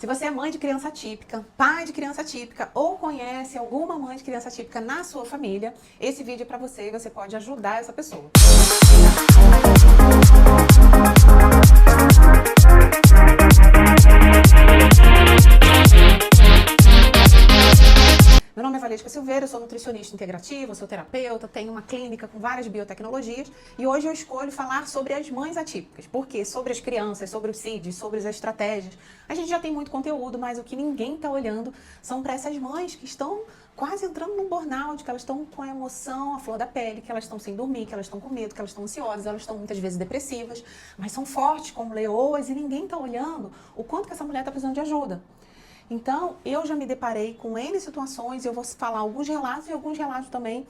Se você é mãe de criança atípica, pai de criança atípica ou conhece alguma mãe de criança atípica na sua família, esse vídeo é para você e você pode ajudar essa pessoa. Meu nome é Valesca Silveira, eu sou nutricionista integrativa, sou terapeuta, tenho uma clínica com várias biotecnologias e hoje eu escolho falar sobre as mães atípicas, porque sobre as crianças, sobre os CIDs, sobre as estratégias, a gente já tem muito conteúdo, mas o que ninguém está olhando são para essas mães que estão quase entrando num burnout, que elas estão com a emoção à flor da pele, que elas estão sem dormir, que elas estão com medo, que elas estão ansiosas, elas estão muitas vezes depressivas, mas são fortes como leoas e ninguém está olhando o quanto que essa mulher está precisando de ajuda. Então, eu já me deparei com N situações, eu vou falar alguns relatos e alguns relatos também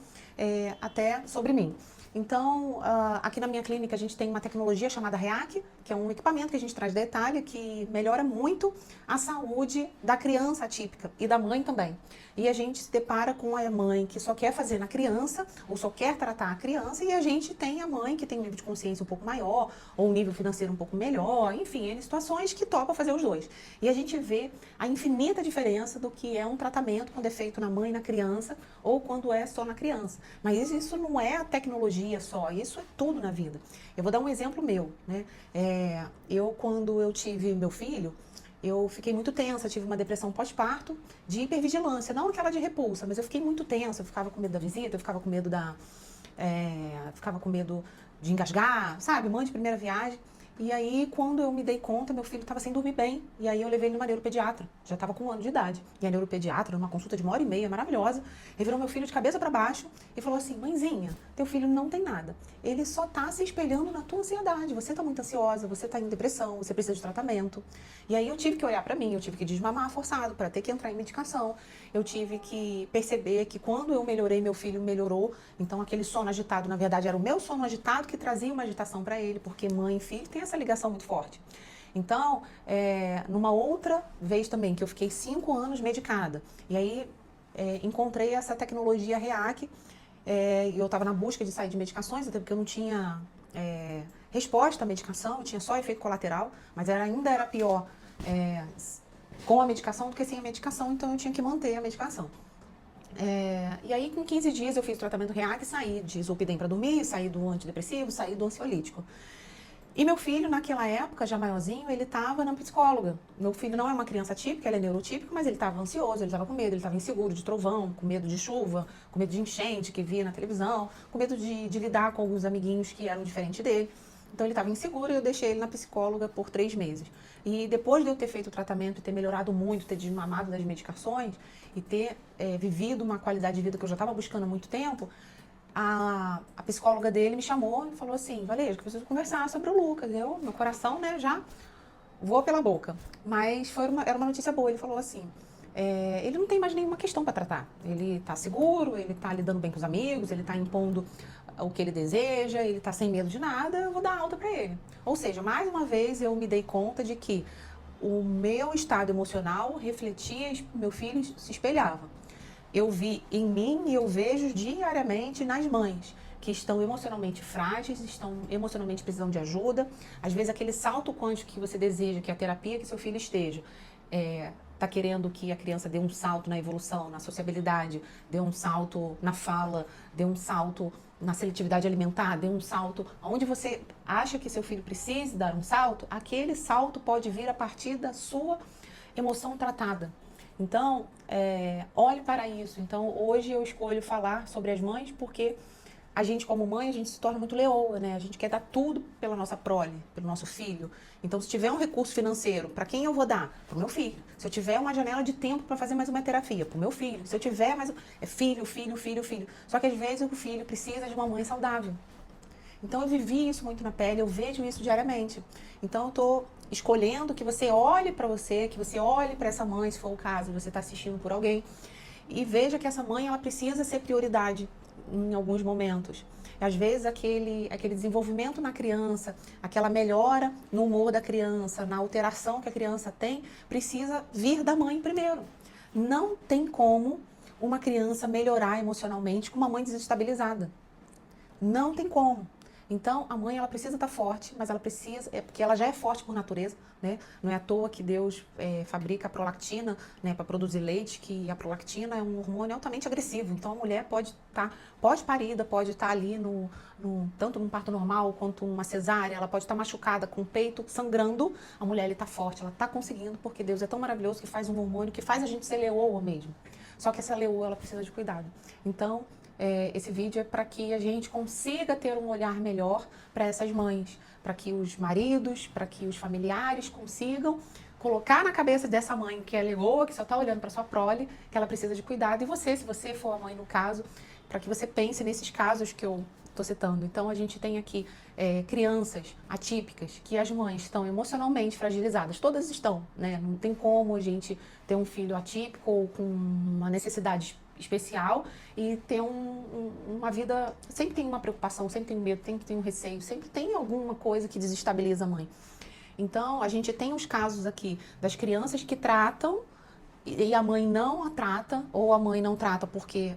até sobre mim. Então, aqui na minha clínica a gente tem uma tecnologia chamada REAC, que é um equipamento que a gente traz da Itália, que melhora muito a saúde da criança atípica e da mãe também. E a gente se depara com a mãe que só quer fazer na criança, ou só quer tratar a criança, e a gente tem a mãe que tem um nível de consciência um pouco maior, ou um nível financeiro um pouco melhor, enfim, N situações que topa fazer os dois. E a gente vê a infinita diferença do que é um tratamento quando é feito na mãe e na criança, ou quando é só na criança. Mas isso não é a tecnologia só, isso é tudo na vida. Eu vou dar um exemplo meu, né? Quando eu tive meu filho, eu fiquei muito tensa, tive uma depressão pós-parto de hipervigilância, não aquela de repulsa, mas eu fiquei muito tensa, eu ficava com medo da visita, eu ficava com medo ficava com medo de engasgar, sabe? Mãe de primeira viagem. E aí, quando eu me dei conta, meu filho estava sem dormir bem. E aí eu levei ele numa neuropediatra. Já estava com 1 ano de idade. E a neuropediatra, numa consulta de 1h30, maravilhosa, revirou meu filho de cabeça para baixo e falou assim: mãezinha, teu filho não tem nada. Ele só tá se espelhando na tua ansiedade. Você tá muito ansiosa, você tá em depressão, você precisa de tratamento. E aí eu tive que olhar para mim, eu tive que desmamar forçado para ter que entrar em medicação. Eu tive que perceber que quando eu melhorei, meu filho melhorou. Então aquele sono agitado, na verdade, era o meu sono agitado que trazia uma agitação para ele, porque mãe e filho tem essa ligação muito forte. Então, numa outra vez também, que eu fiquei 5 anos medicada, e aí encontrei essa tecnologia REAC, e eu estava na busca de sair de medicações, até porque eu não tinha resposta à medicação, eu tinha só efeito colateral, mas ainda era pior com a medicação do que sem a medicação, então eu tinha que manter a medicação. E aí, com 15 dias, eu fiz o tratamento REAC, saí de Zolpidem para dormir, saí do antidepressivo, saí do ansiolítico. E meu filho, naquela época, já maiorzinho, ele estava na psicóloga. Meu filho não é uma criança típica, ele é neurotípico, mas ele estava ansioso, ele estava com medo, ele estava inseguro de trovão, com medo de chuva, com medo de enchente que via na televisão, com medo de lidar com alguns amiguinhos que eram diferentes dele. Então ele estava inseguro e eu deixei ele na psicóloga por 3 meses. E depois de eu ter feito o tratamento e ter melhorado muito, ter desmamado das medicações e ter vivido uma qualidade de vida que eu já estava buscando há muito tempo, a psicóloga dele me chamou e falou assim: Valesca, eu preciso conversar sobre o Lucas. Meu coração, né, já voa pela boca. Mas era uma notícia boa. Ele falou assim: ele não tem mais nenhuma questão para tratar. Ele está seguro, ele está lidando bem com os amigos, ele está impondo o que ele deseja, ele está sem medo de nada, eu vou dar alta para ele. Ou seja, mais uma vez eu me dei conta de que o meu estado emocional refletia, meu filho se espelhava. Eu vi em mim e eu vejo diariamente nas mães que estão emocionalmente frágeis, estão emocionalmente precisando de ajuda. Às vezes aquele salto quântico que você deseja, que é a terapia que seu filho esteja, está querendo que a criança dê um salto na evolução, na sociabilidade, dê um salto na fala, dê um salto na seletividade alimentar, dê um salto onde você acha que seu filho precise dar um salto, aquele salto pode vir a partir da sua emoção tratada. Então, olhe para isso. Então, hoje eu escolho falar sobre as mães porque a gente, como mãe, a gente se torna muito leoa, né? A gente quer dar tudo pela nossa prole, pelo nosso filho. Então, se tiver um recurso financeiro, para quem eu vou dar? Para o meu filho. Se eu tiver uma janela de tempo para fazer mais uma terapia, para o meu filho. Se eu tiver mais... filho. Só que às vezes o filho precisa de uma mãe saudável. Então eu vivi isso muito na pele, eu vejo isso diariamente. Então eu estou escolhendo que você olhe para você, que você olhe para essa mãe, se for o caso, você está assistindo por alguém, e veja que essa mãe ela precisa ser prioridade em alguns momentos. Às vezes aquele desenvolvimento na criança, aquela melhora no humor da criança, na alteração que a criança tem, precisa vir da mãe primeiro. Não tem como uma criança melhorar emocionalmente com uma mãe desestabilizada. Não tem como. Então, a mãe, ela precisa estar forte, mas ela precisa, porque ela já é forte por natureza, né? Não é à toa que Deus fabrica a prolactina, né, para produzir leite, que a prolactina é um hormônio altamente agressivo. Então, a mulher pode estar pós-parida, pode estar ali tanto num parto normal quanto numa cesárea, ela pode estar machucada com o peito sangrando. A mulher está forte, ela está conseguindo, porque Deus é tão maravilhoso que faz um hormônio que faz a gente ser leoa mesmo. Só que essa leoa, ela precisa de cuidado. Então, esse vídeo é para que a gente consiga ter um olhar melhor para essas mães, para que os maridos, para que os familiares consigam colocar na cabeça dessa mãe que é leoa, que só está olhando para sua prole, que ela precisa de cuidado. E você, se você for a mãe no caso, para que você pense nesses casos que eu estou citando. Então, a gente tem aqui crianças atípicas, que as mães estão emocionalmente fragilizadas. Todas estão, né? Não tem como a gente ter um filho atípico ou com uma necessidade especial e ter uma vida... Sempre tem uma preocupação, sempre tem medo, sempre tem um receio, sempre tem alguma coisa que desestabiliza a mãe. Então, a gente tem os casos aqui das crianças que tratam e a mãe não a trata, ou a mãe não trata porque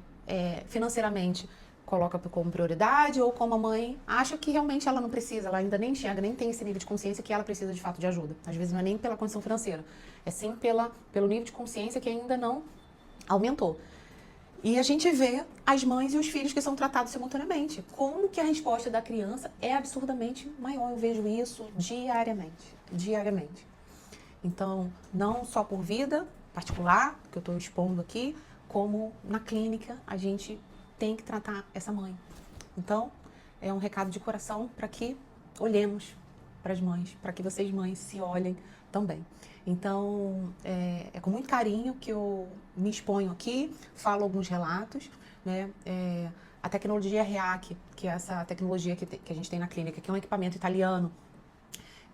financeiramente coloca como prioridade, ou como a mãe acha que realmente ela não precisa, ela ainda nem enxerga, nem tem esse nível de consciência que ela precisa de fato de ajuda. Às vezes não é nem pela condição financeira, é sim pelo nível de consciência que ainda não aumentou. E a gente vê as mães e os filhos que são tratados simultaneamente. Como que a resposta da criança é absurdamente maior. Eu vejo isso diariamente. Então, não só por vida particular, que eu estou expondo aqui, como na clínica, a gente tem que tratar essa mãe. Então, é um recado de coração para que olhemos para as mães, para que vocês mães se olhem também. Então, é com muito carinho que eu me exponho aqui, falo alguns relatos, né? A tecnologia REAC, que é essa tecnologia que a gente tem na clínica, que é um equipamento italiano,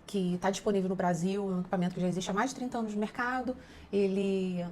que está disponível no Brasil, é um equipamento que já existe há mais de 30 anos no mercado. Ele,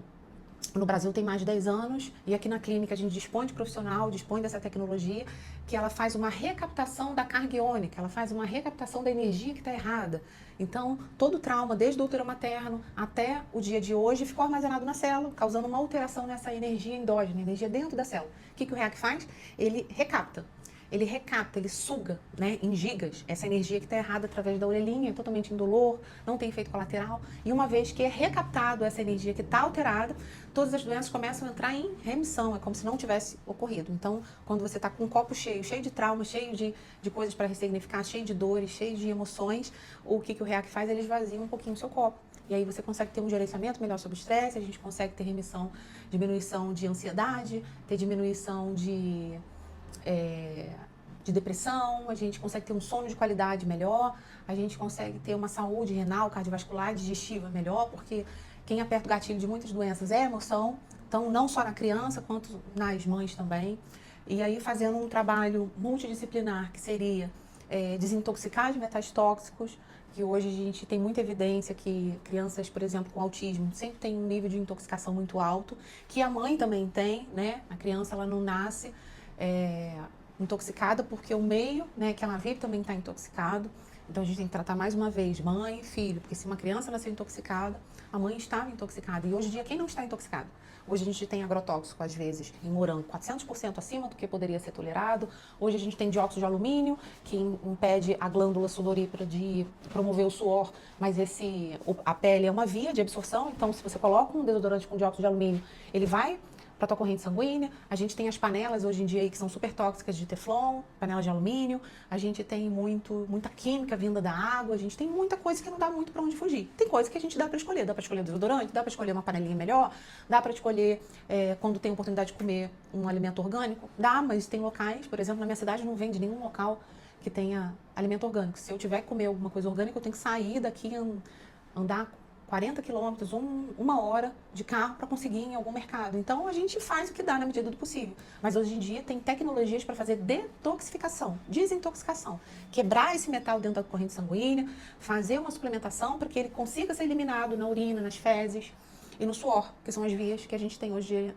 no Brasil, tem mais de 10 anos, e aqui na clínica a gente dispõe de profissional, dispõe dessa tecnologia, que ela faz uma recaptação da carga iônica, ela faz uma recaptação da energia que está errada. Então, todo o trauma, desde o útero materno até o dia de hoje, ficou armazenado na célula, causando uma alteração nessa energia endógena, energia dentro da célula. O que o REAC faz? Ele recapta. Ele suga, né, em gigas, essa energia que está errada através da orelhinha, é totalmente indolor, não tem efeito colateral. E uma vez que é recaptado essa energia que está alterada, todas as doenças começam a entrar em remissão, é como se não tivesse ocorrido. Então, quando você está com um copo cheio de trauma, cheio de coisas para ressignificar, cheio de dores, cheio de emoções, o que o REAC faz? Ele esvazia um pouquinho o seu copo. E aí você consegue ter um gerenciamento melhor sobre o estresse, a gente consegue ter remissão, diminuição de ansiedade, ter diminuição de depressão, a gente consegue ter um sono de qualidade melhor, a gente consegue ter uma saúde renal, cardiovascular, digestiva melhor, porque quem aperta o gatilho de muitas doenças é a emoção, então não só na criança, quanto nas mães também. E aí fazendo um trabalho multidisciplinar, que seria desintoxicar de metais tóxicos, que hoje a gente tem muita evidência que crianças, por exemplo, com autismo, sempre tem um nível de intoxicação muito alto, que a mãe também tem, né? A criança, ela não nasce intoxicada porque o meio, né, que ela vive também está intoxicado. Então a gente tem que tratar mais uma vez mãe e filho, porque se uma criança nasceu intoxicada, a mãe estava intoxicada. E hoje em dia, quem não está intoxicado? Hoje a gente tem agrotóxico, às vezes, em morango, 400% acima do que poderia ser tolerado. Hoje a gente tem dióxido de alumínio, que impede a glândula sudorípara de promover o suor, mas a pele é uma via de absorção, então se você coloca um desodorante com dióxido de alumínio, ele vai para a tua corrente sanguínea. A gente tem as panelas hoje em dia aí que são super tóxicas de teflon, panela de alumínio. A gente tem muita química vinda da água. A gente tem muita coisa que não dá muito para onde fugir. Tem coisa que a gente dá para escolher. Dá para escolher desodorante, dá para escolher uma panelinha melhor, dá para escolher quando tem a oportunidade de comer um alimento orgânico. Dá, mas tem locais, por exemplo, na minha cidade não vende nenhum local que tenha alimento orgânico. Se eu tiver que comer alguma coisa orgânica, eu tenho que sair daqui, andar 40 quilômetros, uma hora de carro para conseguir ir em algum mercado. Então, a gente faz o que dá na medida do possível. Mas hoje em dia tem tecnologias para fazer detoxificação, desintoxicação. Quebrar esse metal dentro da corrente sanguínea, fazer uma suplementação para que ele consiga ser eliminado na urina, nas fezes e no suor, que são as vias que a gente tem hoje de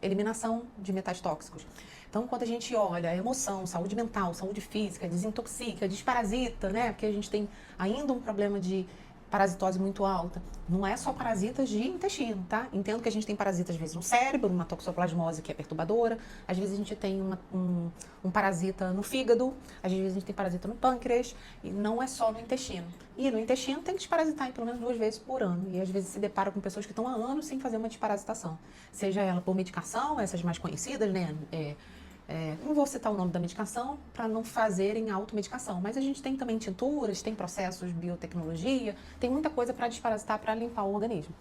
eliminação de metais tóxicos. Então, quando a gente olha a emoção, saúde mental, saúde física, desintoxica, desparasita, né? Porque a gente tem ainda um problema de parasitose muito alta. Não é só parasitas de intestino, tá? Entendo que a gente tem parasitas, às vezes, no cérebro, uma toxoplasmose que é perturbadora, às vezes a gente tem um parasita no fígado, às vezes a gente tem parasita no pâncreas, e não é só no intestino. E no intestino tem que desparasitar pelo menos 2 vezes por ano, e às vezes se depara com pessoas que estão há anos sem fazer uma desparasitação. Seja ela por medicação, essas mais conhecidas, né? Não vou citar o nome da medicação para não fazerem automedicação, mas a gente tem também tinturas, tem processos de biotecnologia, tem muita coisa para desparasitar, para limpar o organismo.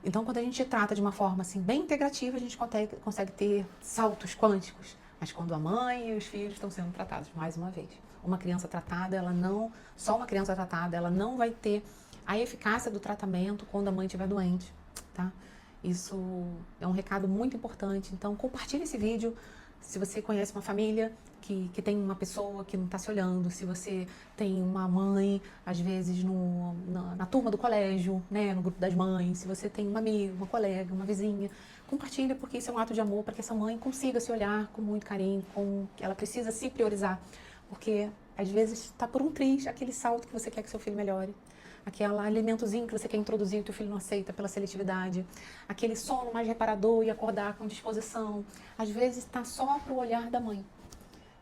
Então, quando a gente trata de uma forma assim bem integrativa, a gente consegue ter saltos quânticos. Mas quando a mãe e os filhos estão sendo tratados, mais uma vez, uma criança tratada, só uma criança tratada, ela não vai ter a eficácia do tratamento quando a mãe estiver doente, tá? Isso é um recado muito importante. Então, compartilhe esse vídeo. Se você conhece uma família que tem uma pessoa que não está se olhando, se você tem uma mãe, às vezes na turma do colégio, né, no grupo das mães, se você tem uma amiga, uma colega, uma vizinha, compartilha, porque isso é um ato de amor para que essa mãe consiga se olhar com muito carinho, ela precisa se priorizar, porque às vezes está por um triz aquele salto que você quer que seu filho melhore. Aquele alimentozinho que você quer introduzir e o teu filho não aceita pela seletividade, aquele sono mais reparador e acordar com disposição, às vezes está só para o olhar da mãe.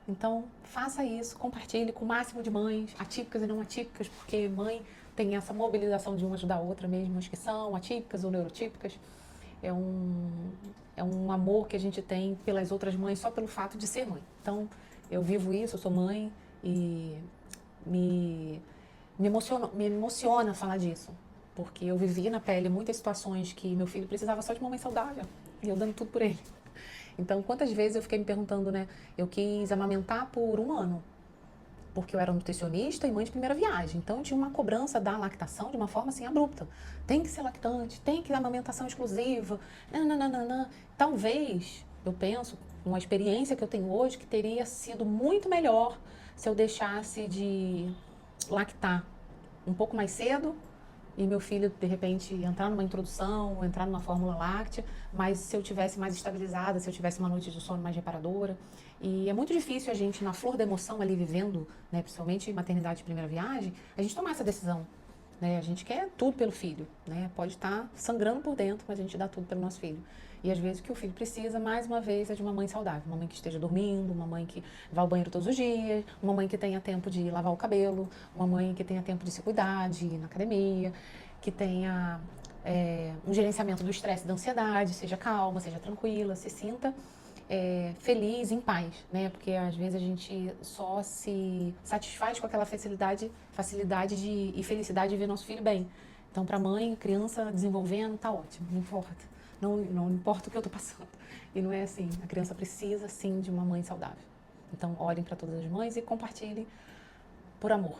Então, faça isso, compartilhe com o máximo de mães, atípicas e não atípicas, porque mãe tem essa mobilização de uma ajudar a outra mesmo, as que são atípicas ou neurotípicas. É um amor que a gente tem pelas outras mães só pelo fato de ser mãe. Então, eu vivo isso, eu sou mãe e me emociona falar disso, porque eu vivi na pele muitas situações que meu filho precisava só de uma mãe saudável, e eu dando tudo por ele. Então, quantas vezes eu fiquei me perguntando, né, eu quis amamentar por 1 ano, porque eu era nutricionista e mãe de primeira viagem, então eu tinha uma cobrança da lactação de uma forma assim abrupta. Tem que ser lactante, tem que dar amamentação exclusiva, nananana. Talvez, eu penso, com a experiência que eu tenho hoje, que teria sido muito melhor se eu deixasse de lactar um pouco mais cedo e meu filho, de repente, entrar numa introdução, entrar numa fórmula láctea, mas se eu tivesse mais estabilizada, se eu tivesse uma noite de sono mais reparadora. E é muito difícil a gente, na flor da emoção ali vivendo, né, principalmente maternidade de primeira viagem, a gente tomar essa decisão. Né? A gente quer tudo pelo filho, né? Pode estar sangrando por dentro, mas a gente dá tudo pelo nosso filho. E às vezes o que o filho precisa, mais uma vez, é de uma mãe saudável. Uma mãe que esteja dormindo, uma mãe que vá ao banheiro todos os dias, uma mãe que tenha tempo de lavar o cabelo, uma mãe que tenha tempo de se cuidar, de ir na academia, que tenha um gerenciamento do estresse e da ansiedade, seja calma, seja tranquila, se sinta feliz, em paz, né? Porque às vezes a gente só se satisfaz com aquela facilidade e felicidade de ver nosso filho bem. Então, para a mãe, criança desenvolvendo, tá ótimo, não importa. Não importa o que eu tô passando. E não é assim. A criança precisa, sim, de uma mãe saudável. Então, olhem para todas as mães e compartilhem por amor.